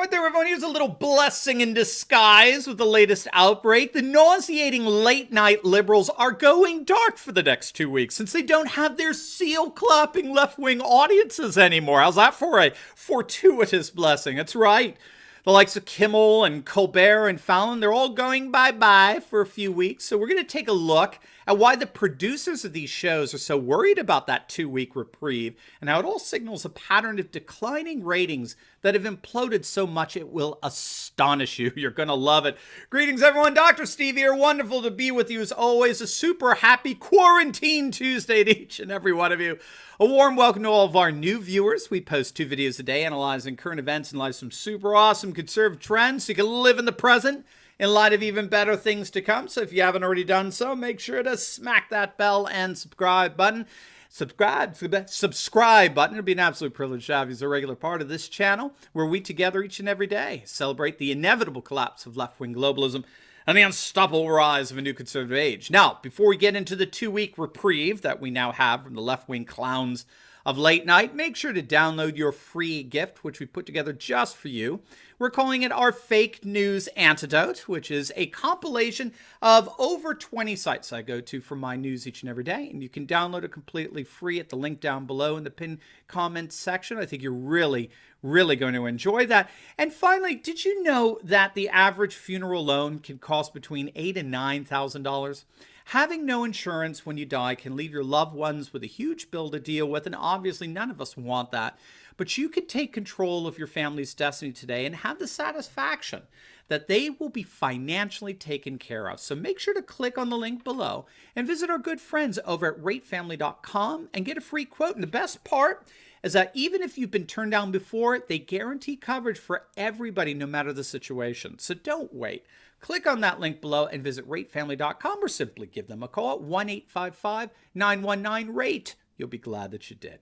Right there, everyone. Here's a little blessing in disguise with the latest outbreak. The nauseating late-night liberals are going dark for the next 2 weeks since they don't have their seal-clapping left-wing audiences anymore. How's that for a fortuitous blessing? That's right. The likes of Kimmel and Colbert and Fallon, they're all going bye-bye for a few weeks. So we're going to take a look at why the producers of these shows are so worried about that 2-week reprieve and how it all signals a pattern of declining ratings that have imploded so much it will astonish you. You're going to love it. Greetings, everyone. Dr. Steve here. Wonderful to be with you as always. A super happy Quarantine Tuesday to each and every one of you. A warm welcome to all of our new viewers. We post 2 videos a day analyzing current events and live some super awesome conservative trends so you can live in the present in light of even better things to come. So if you haven't already done so, make sure to smack that bell and subscribe button. Subscribe button. It'll be an absolute privilege to have you as a regular part of this channel where we together each and every day celebrate the inevitable collapse of left-wing globalism and the unstoppable rise of a new conservative age. Now, before we get into the 2-week reprieve that we now have from the left-wing clowns of late night, make sure to download your free gift, which we put together just for you. We're calling it our Fake News Antidote, which is a compilation of over 20 sites I go to for my news each and every day. And you can download it completely free at the link down below in the pinned comments section. I think you're really going to enjoy that. And finally, did you know that the average funeral alone can cost between $8,000 and $9,000? Having no insurance when you die can leave your loved ones with a huge bill to deal with, and obviously none of us want that. But you can take control of your family's destiny today and have the satisfaction that they will be financially taken care of. So make sure to click on the link below and visit our good friends over at ratefamily.com and get a free quote. And the best part is that even if you've been turned down before, they guarantee coverage for everybody no matter the situation. So don't wait. Click on that link below and visit ratefamily.com or simply give them a call at 1-855-919-RATE. You'll be glad that you did.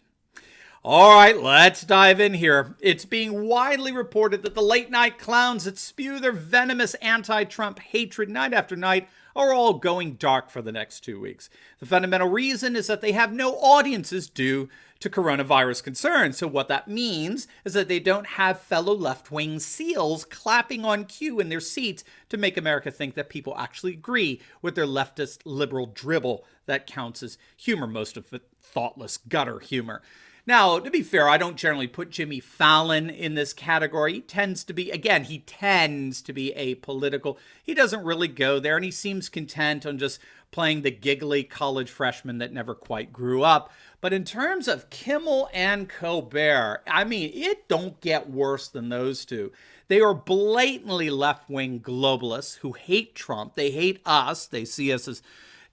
All right, let's dive in here. It's being widely reported that the late-night clowns that spew their venomous anti-Trump hatred night after night are all going dark for the next 2 weeks. The fundamental reason is that they have no audiences due to coronavirus concerns. So what that means is that they don't have fellow left-wing seals clapping on cue in their seats to make America think that people actually agree with their leftist liberal dribble that counts as humor, most of it thoughtless gutter humor. Now, to be fair, I don't generally put Jimmy Fallon in this category. He tends to be apolitical. He doesn't really go there, and he seems content on just playing the giggly college freshman that never quite grew up. But in terms of Kimmel and Colbert, I mean, it don't get worse than those two. They are blatantly left-wing globalists who hate Trump. They hate us. They see us as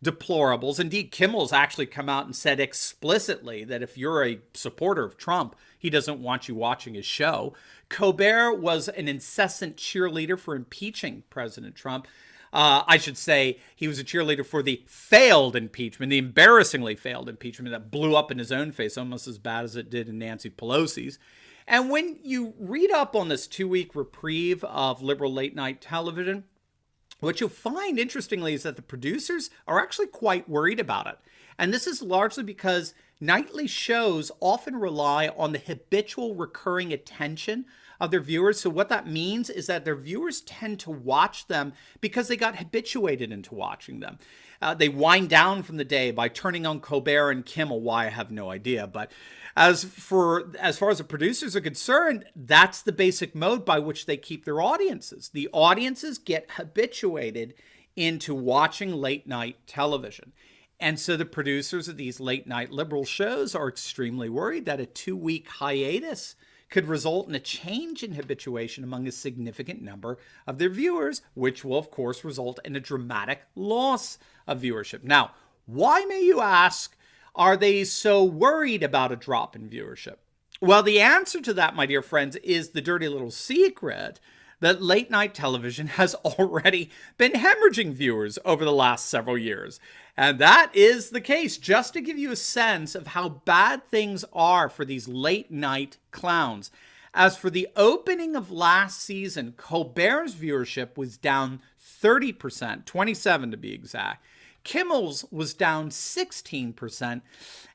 deplorables. Indeed, Kimmel's actually come out and said explicitly that if you're a supporter of Trump, he doesn't want you watching his show. Colbert was an incessant cheerleader for impeaching President Trump. I should say he was a cheerleader for the failed impeachment, the embarrassingly failed impeachment that blew up in his own face, almost as bad as it did in Nancy Pelosi's. And when you read up on this 2-week reprieve of liberal late-night television, what you'll find, interestingly, is that the producers are actually quite worried about it. And this is largely because nightly shows often rely on the habitual recurring attention of their viewers. So what that means is that their viewers tend to watch them because they got habituated into watching them. They wind down from the day by turning on Colbert and Kimmel. Why, I have no idea. But as far as the producers are concerned, that's the basic mode by which they keep their audiences. The audiences get habituated into watching late night television. And so the producers of these late night liberal shows are extremely worried that a 2-week hiatus could result in a change in habituation among a significant number of their viewers, which will, of course, result in a dramatic loss of viewership. Now, why, may you ask, are they so worried about a drop in viewership? Well, the answer to that, my dear friends, is the dirty little secret that late night television has already been hemorrhaging viewers over the last several years. And that is the case. Just to give you a sense of how bad things are for these late night clowns. As for the opening of last season, Colbert's viewership was down 30%, 27 to be exact. Kimmel's was down 16%,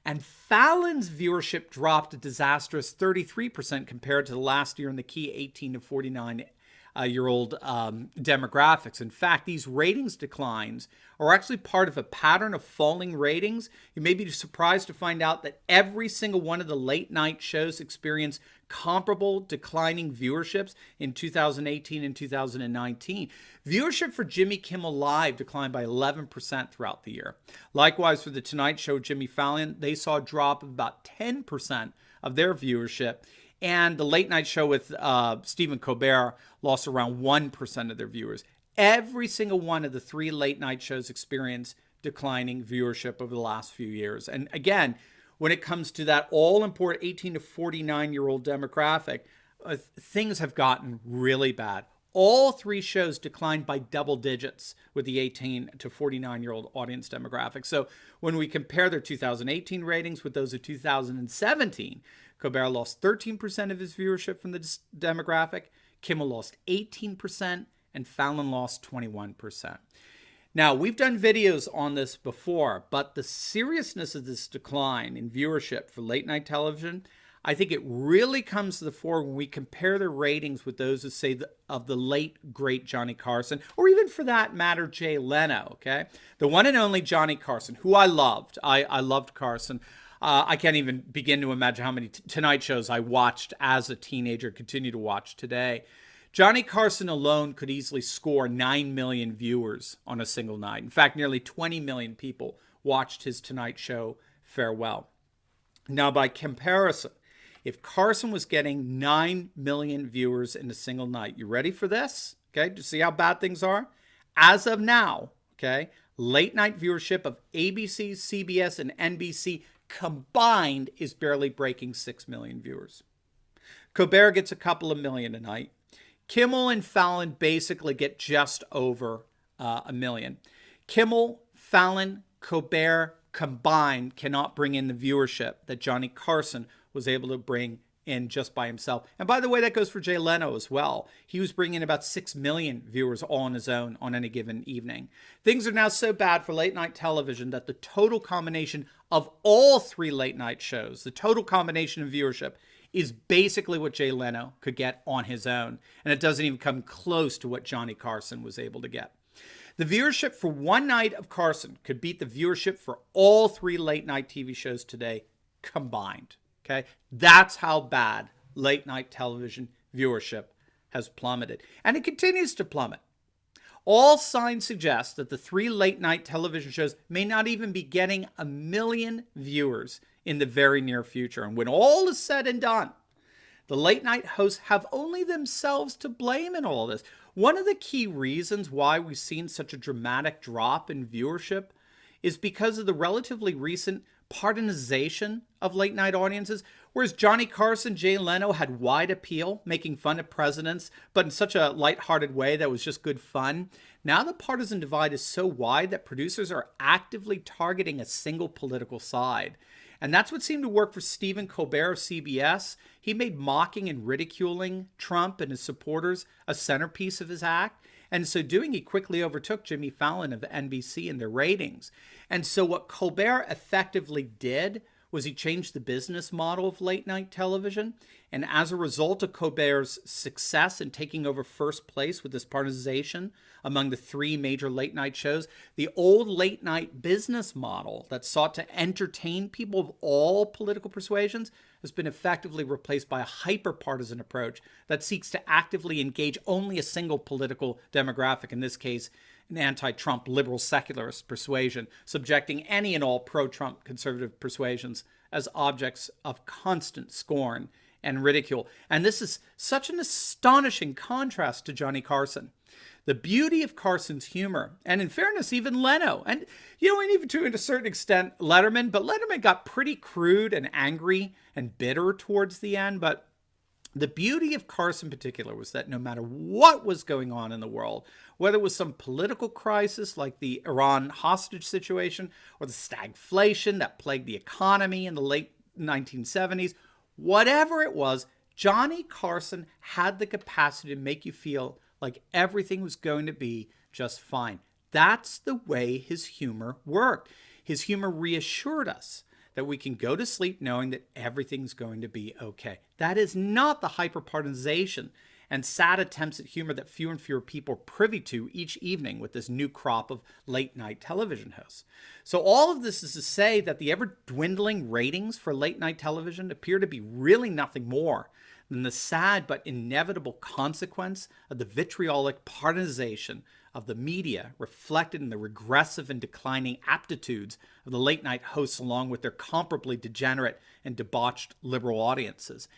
and Fallon's viewership dropped a disastrous 33% compared to the last year in the key 18 to 49-year-old demographics. In fact, these ratings declines are actually part of a pattern of falling ratings. You may be surprised to find out that every single one of the late night shows experienced comparable declining viewerships in 2018 and 2019. Viewership for Jimmy Kimmel Live declined by 11% throughout the year. Likewise, for The Tonight Show, Jimmy Fallon, they saw a drop of about 10% of their viewership. And the Late Night Show with Stephen Colbert lost around 1% of their viewers. Every single one of the three late night shows experienced declining viewership over the last few years. And again, when it comes to that all-important 18 to 49-year-old demographic, things have gotten really bad. All three shows declined by double digits with the 18 to 49-year-old audience demographic. So when we compare their 2018 ratings with those of 2017, Colbert lost 13% of his viewership from the demographic, Kimmel lost 18%, and Fallon lost 21%. Now, we've done videos on this before, but the seriousness of this decline in viewership for late night television, I think it really comes to the fore when we compare the ratings with those of, say, of the late, great Johnny Carson, or even for that matter, Jay Leno, okay? The one and only Johnny Carson, who I loved. I loved Carson. I can't even begin to imagine how many Tonight shows I watched as a teenager, continue to watch today. Johnny Carson alone could easily score 9 million viewers on a single night. In fact, nearly 20 million people watched his Tonight Show farewell. Now, by comparison, if Carson was getting 9 million viewers in a single night, you ready for this? Okay, to see how bad things are? As of now, okay, late night viewership of ABC, CBS, and NBC combined is barely breaking 6 million viewers. Colbert gets a couple of million a night. Kimmel and Fallon basically get just over a million. Kimmel, Fallon, Colbert combined cannot bring in the viewership that Johnny Carson was able to bring in just by himself. And by the way, that goes for Jay Leno as well. He was bringing in about 6 million viewers all on his own on any given evening. Things are now so bad for late night television that the total combination of all three late night shows, the total combination of viewership, is basically what Jay Leno could get on his own. And it doesn't even come close to what Johnny Carson was able to get. The viewership for one night of Carson could beat the viewership for all three late night TV shows today combined. Okay, that's how bad late night television viewership has plummeted. And it continues to plummet. All signs suggest that the three late night television shows may not even be getting 1 million viewers in the very near future. And when all is said and done, the late night hosts have only themselves to blame in all this. One of the key reasons why we've seen such a dramatic drop in viewership is because of the relatively recent partisanization of late night audiences. Whereas Johnny Carson, Jay Leno had wide appeal, making fun of presidents, but in such a lighthearted way that was just good fun. Now the partisan divide is so wide that producers are actively targeting a single political side. And that's what seemed to work for Stephen Colbert of CBS. He made mocking and ridiculing Trump and his supporters a centerpiece of his act. And in so doing, he quickly overtook Jimmy Fallon of NBC in their ratings. And so what Colbert effectively did was he changed the business model of late night television. And as a result of Colbert's success in taking over first place with this partisanization among the three major late night shows, the old late night business model that sought to entertain people of all political persuasions has been effectively replaced by a hyper-partisan approach that seeks to actively engage only a single political demographic, in this case, an anti-Trump liberal secularist persuasion, subjecting any and all pro-Trump conservative persuasions as objects of constant scorn and ridicule. And this is such an astonishing contrast to Johnny Carson. The beauty of Carson's humor, and in fairness, even Leno, and and even to a certain extent Letterman, but Letterman got pretty crude and angry and bitter towards the end. But the beauty of Carson in particular was that no matter what was going on in the world, whether it was some political crisis like the Iran hostage situation or the stagflation that plagued the economy in the late 1970s, whatever it was, Johnny Carson had the capacity to make you feel like everything was going to be just fine. That's the way his humor worked. His humor reassured us that we can go to sleep knowing that everything's going to be okay. That is not the hyperpartisanization and sad attempts at humor that fewer and fewer people are privy to each evening with this new crop of late-night television hosts. So all of this is to say that the ever-dwindling ratings for late-night television appear to be really nothing more than the sad but inevitable consequence of the vitriolic partisanization of the media reflected in the regressive and declining aptitudes of the late-night hosts along with their comparably degenerate and debauched liberal audiences.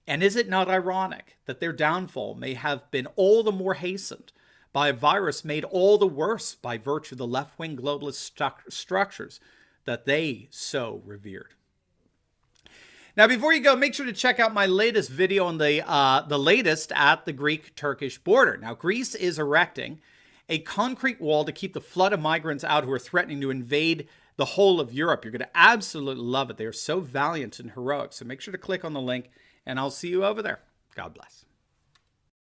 And is it not ironic that their downfall may have been all the more hastened by a virus made all the worse by virtue of the left-wing globalist structures that they so revered? Now, before you go, make sure to check out my latest video on the latest at the Greek-Turkish border. Now, Greece is erecting a concrete wall to keep the flood of migrants out who are threatening to invade the whole of Europe. You're going to absolutely love it. They are so valiant and heroic. So make sure to click on the link, and I'll see you over there. God bless.